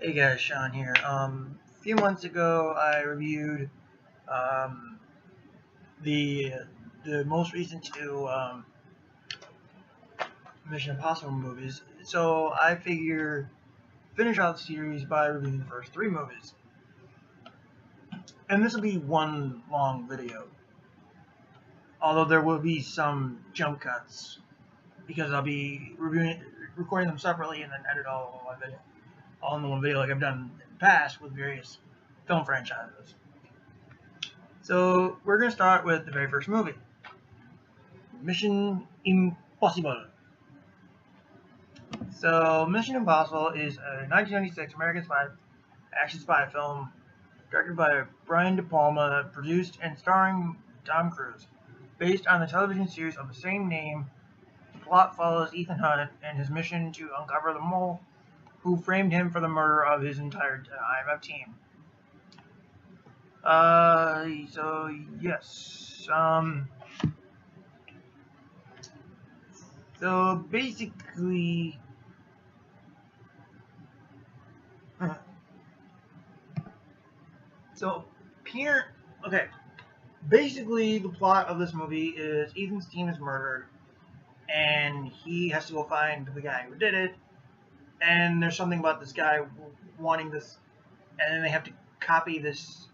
Hey guys, Sean here. A few months ago, I reviewed um, the the most recent two Mission Impossible movies. So I figure finish out the series by reviewing the first three movies, and this will be one long video. Although there will be some jump cuts because I'll be recording them separately, and then edit all in one video, like I've done in the past with various film franchises. So we're going to start with the very first movie, Mission Impossible. So Mission Impossible is a 1996 American action spy film directed by Brian De Palma, produced and starring Tom Cruise. Based on the television series of the same name, the plot follows Ethan Hunt and his mission to uncover the mole who framed him for the murder of his entire IMF team. So yes. So basically, okay. Basically, the plot of this movie is Ethan's team is murdered, and he has to go find the guy who did it. And there's something about this guy wanting this, and then they have to copy this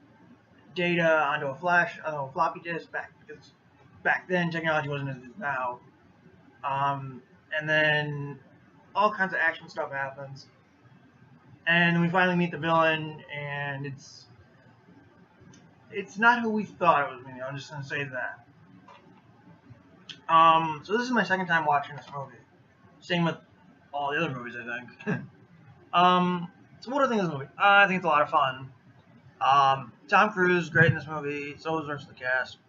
data onto a floppy disk because back then technology wasn't as it is now. And then all kinds of action stuff happens, and we finally meet the villain, and it's not who we thought it was going to be. I'm just going to say that. So this is my second time watching this movie. Same with all the other movies, I think. So what do I think of this movie? I think it's a lot of fun. Tom Cruise is great in this movie. So is the rest of the cast.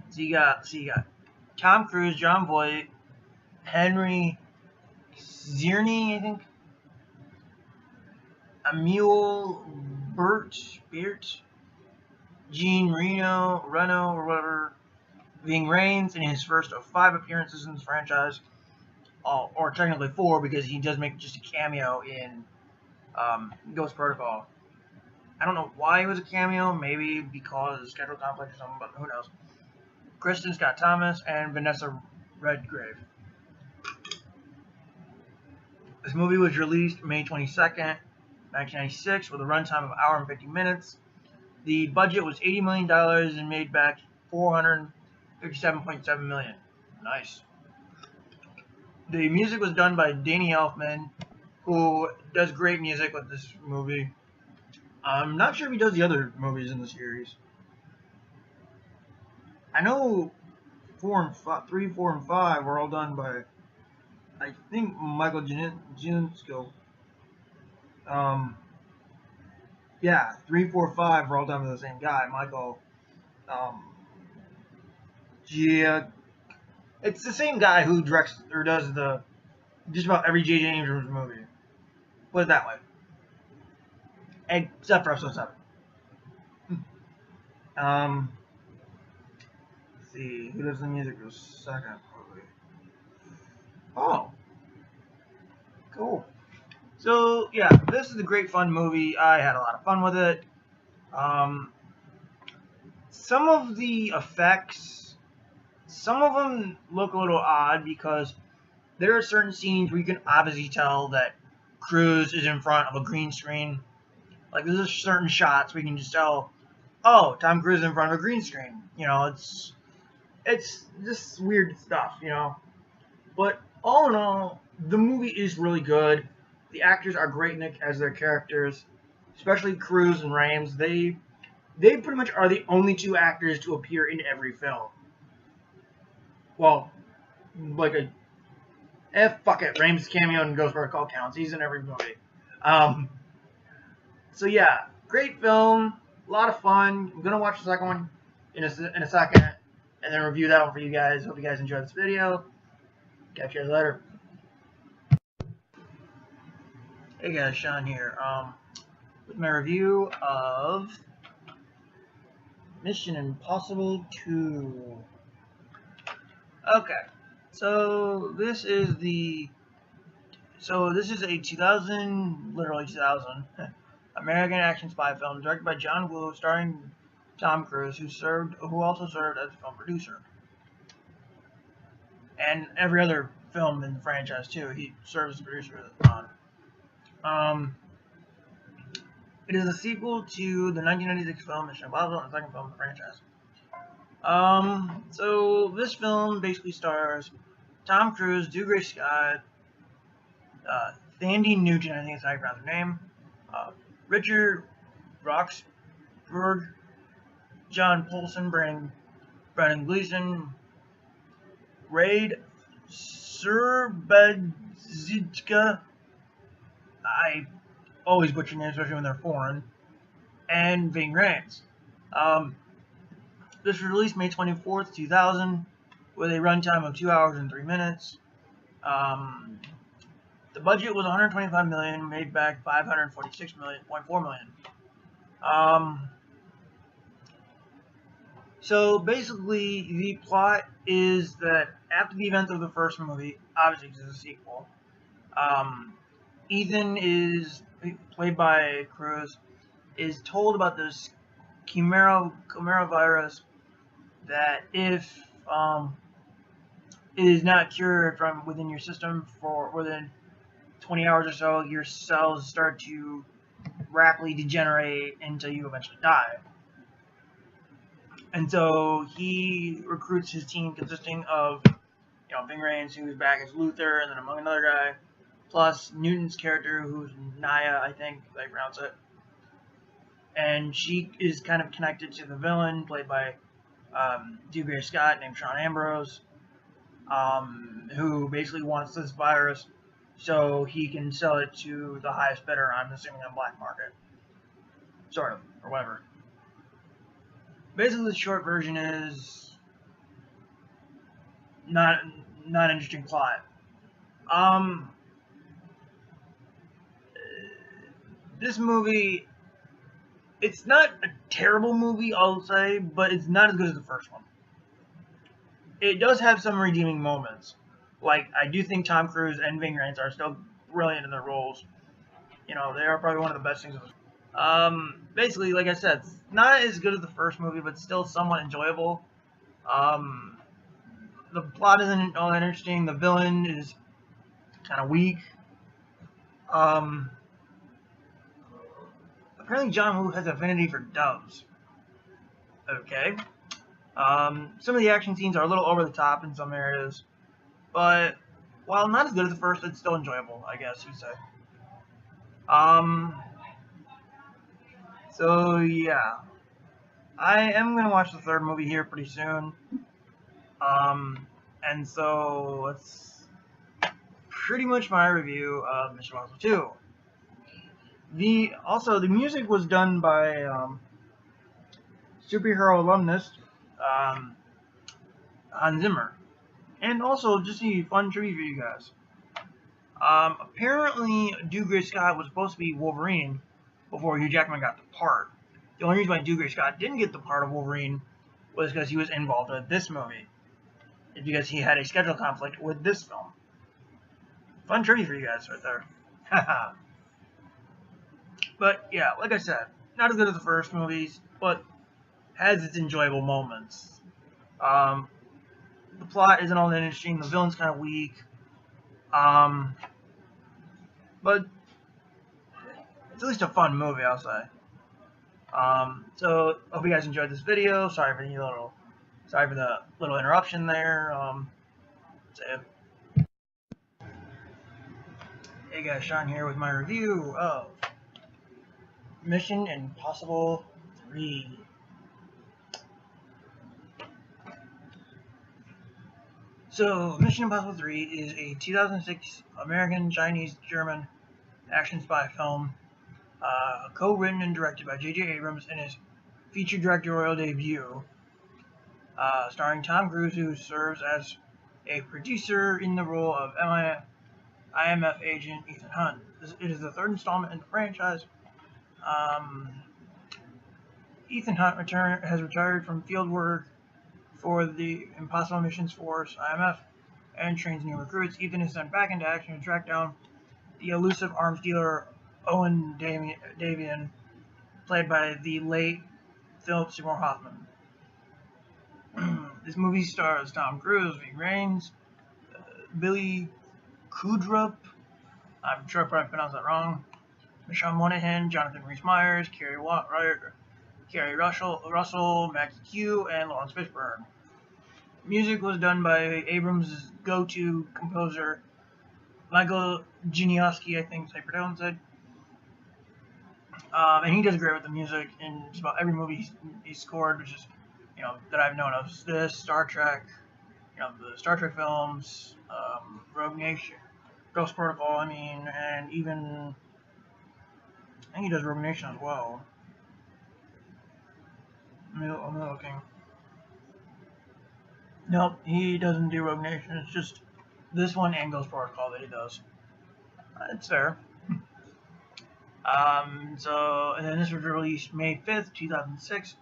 So you got Tom Cruise, John Voight, Henry Czerny, I think. Emil Bert, Jean Reno, or whatever, Ving Rhames in his first of 5 appearances in this franchise, or technically 4 because he does make just a cameo in Ghost Protocol. I don't know why he was a cameo, maybe because of schedule conflict or something, but who knows. Kristen Scott Thomas and Vanessa Redgrave. This movie was released May 22nd, 1996, with a runtime of an hour and 50 minutes. The budget was $80 million and made back $457.7 million. Nice. The music was done by Danny Elfman, who does great music with this movie. I'm not sure if he does the other movies in the series. I know 3, 4, and 5 were all done by, I think, Michael Giacchino. Yeah, 3, 4, 5 were all done by the same guy, Michael. It's the same guy who directs or does just about every J.J. Abrams movie. Put it that way. Except for episode 7. Let's see, who does the music for the second movie? Oh, cool. So yeah, this is a great fun movie. I had a lot of fun with it. Some of the effects, some of them look a little odd because there are certain scenes where you can obviously tell that Cruise is in front of a green screen. Like there's certain shots where you can just tell, oh, Tom Cruise is in front of a green screen. You know, it's just weird stuff, you know. But all in all, the movie is really good. The actors are great as their characters, especially Cruise and Rhames. They pretty much are the only 2 actors to appear in every film. Well, like fuck it, Rhames' cameo in Ghost Protocol counts. He's in every movie. So yeah, great film, a lot of fun. I'm gonna watch the second one in a second, and then review that one for you guys. Hope you guys enjoyed this video. Catch you guys later. Hey guys, Sean here. With my review of Mission Impossible 2. Okay, so this is the So this is a 2000, literally 2000, American action spy film directed by John Woo, starring Tom Cruise, who also served as a film producer, and every other film in the franchise too. He serves as a producer on. Um, it is a sequel to the 1996 film Mission Impossible and the second film in the franchise. So this film basically stars Tom Cruise, Dougray Scott, Thandie Nugent, I think that's how you pronounce her name, Richard Roxburgh, John Polson, Brendan Gleeson, Raid Serbedzika, I always butcher names, especially when they're foreign, and Ving Rhames. This was released May 24th, 2000, with a runtime of 2 hours and 3 minutes. The budget was $125 million, made back $546.4 million. So basically, the plot is that after the events of the first movie, obviously it's a sequel, Ethan is played by Cruise, is told about this Chimera virus that if it is not cured from within your system for within 20 hours or so, your cells start to rapidly degenerate until you eventually die. And so he recruits his team consisting of, Ving Rhames, who's back as Luther, and then among another guy, plus Newton's character, who's Naya, I think they pronounce it. And she is kind of connected to the villain, played by Dougray Scott, named Sean Ambrose, who basically wants this virus so he can sell it to the highest bidder, I'm assuming on black market. Sort of, or whatever. Basically, the short version is not an interesting plot. This movie, it's not a terrible movie, I'll say, but it's not as good as the first one. It does have some redeeming moments. Like, I do think Tom Cruise and Ving Rhames are still brilliant in their roles. They are probably one of the best things of this. Basically, like I said, it's not as good as the first movie, but still somewhat enjoyable. The plot isn't all that interesting. The villain is kind of weak. Apparently John Woo has affinity for doves. Okay. Some of the action scenes are a little over the top in some areas, but while not as good as the first, it's still enjoyable, I guess you'd say. So yeah, I am gonna watch the third movie here pretty soon. And so that's pretty much my review of Mission Impossible 2. The music was done by superhero alumnus Hans Zimmer, and also just a fun trivia for you guys. Apparently, Dougray Scott was supposed to be Wolverine before Hugh Jackman got the part. The only reason why Dougray Scott didn't get the part of Wolverine was because he was involved with this movie. It's because he had a schedule conflict with this film. Fun trivia for you guys right there. But yeah, like I said, not as good as the first movies, but has its enjoyable moments. The plot isn't all that interesting. The villain's kind of weak. But it's at least a fun movie, I'll say. So hope you guys enjoyed this video. Sorry for the little interruption there. Hey guys, Sean here with my review of Mission Impossible 3. So, Mission Impossible 3 is a 2006 American, Chinese, German action spy film, co-written and directed by J.J. Abrams in his feature directorial debut, starring Tom Cruise, who serves as a producer in the role of IMF agent Ethan Hunt. It is the third installment in the franchise. Ethan Hunt has retired from field work for the Impossible Missions Force, IMF, and trains new recruits. Ethan is sent back into action to track down the elusive arms dealer Owen Davian, played by the late Philip Seymour Hoffman. This movie stars Tom Cruise, Ving Rhames, Billy Crudup, I'm sure I probably pronounced that wrong, Michelle Monaghan, Jonathan Rhys-Meyers, Kerry Russell, Mackie Q, and Lawrence Fishburne. Music was done by Abrams' go-to composer, Michael Giniowski, I think is how you pronounce it. And he does great with the music in just about every movie he's scored, which is, that I've known of. This, Star Trek, the Star Trek films, Rogue Nation, Ghost Protocol, and even, I think he does Rogue Nation as well. I'm looking. Nope, he doesn't do Rogue Nation. It's just this one and Ghost Protocol that he does. It's fair. And then this was released May 5th, 2006,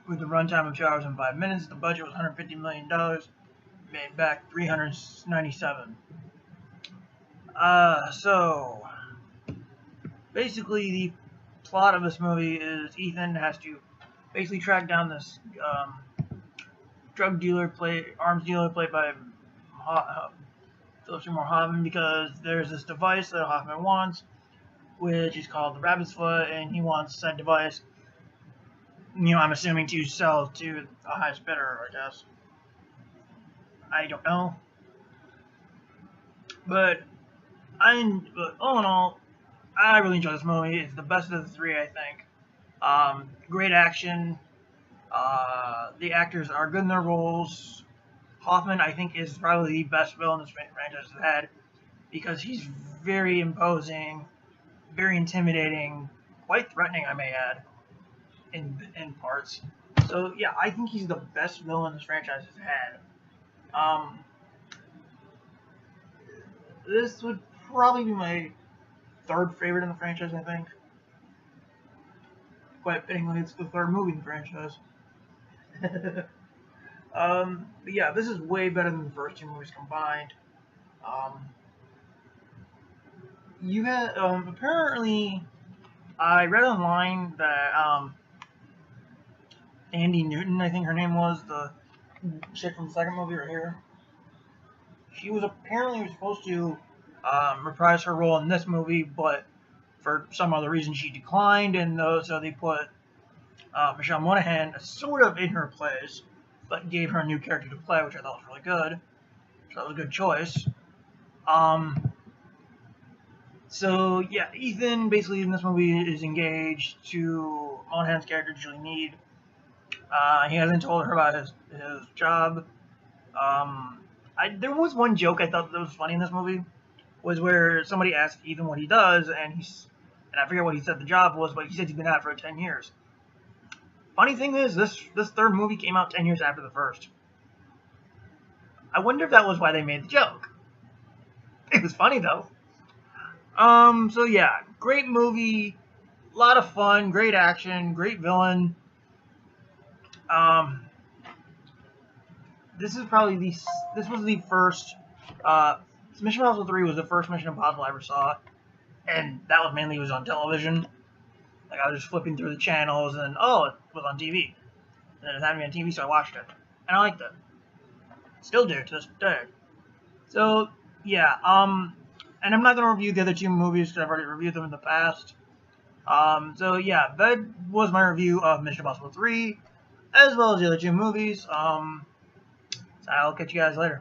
with a runtime of 2 hours and 5 minutes. The budget was $150 million, made back $397. So basically, the plot of this movie is Ethan has to basically track down this arms dealer played by Philip Seymour Hoffman, because there's this device that Hoffman wants, which is called the Rabbit's Foot, and he wants that device, I'm assuming to sell to the highest bidder, I guess. I don't know. But all in all, I really enjoy this movie. It's the best of the three, I think. Great action. The actors are good in their roles. Hoffman, I think, is probably the best villain this franchise has had, because he's very imposing, very intimidating, quite threatening, I may add, in parts. So yeah, I think he's the best villain this franchise has had. This would probably be my third favorite in the franchise, I think. Quite fittingly, it's the third movie in the franchise. But yeah, this is way better than the first two movies combined. You had, apparently, I read online that, Andy Newton, I think her name was, the chick from the second movie right here. She was supposed to, reprise her role in this movie, but for some other reason she declined, and so they put, Michelle Monaghan sort of in her place, but gave her a new character to play, which I thought was really good. So that was a good choice. So yeah, Ethan basically in this movie is engaged to Monaghan's character, Julie Mead. He hasn't told her about his job. There was one joke I thought that was funny in this movie, was where somebody asked Ethan what he does, and I forget what he said the job was, but he said he's been at it for 10 years. Funny thing is, this third movie came out 10 years after the first. I wonder if that was why they made the joke. It was funny though. So yeah, great movie, a lot of fun, great action, great villain. This was the first, Mission Impossible 3 was the first Mission Impossible I ever saw, and that was mainly on television. Like, I was just flipping through the channels, and it was on TV. And it had me on TV, so I watched it. And I liked it. Still do, to this day. So, yeah, and I'm not going to review the other two movies, because I've already reviewed them in the past. So, yeah, that was my review of Mission Impossible 3, as well as the other two movies. So I'll catch you guys later.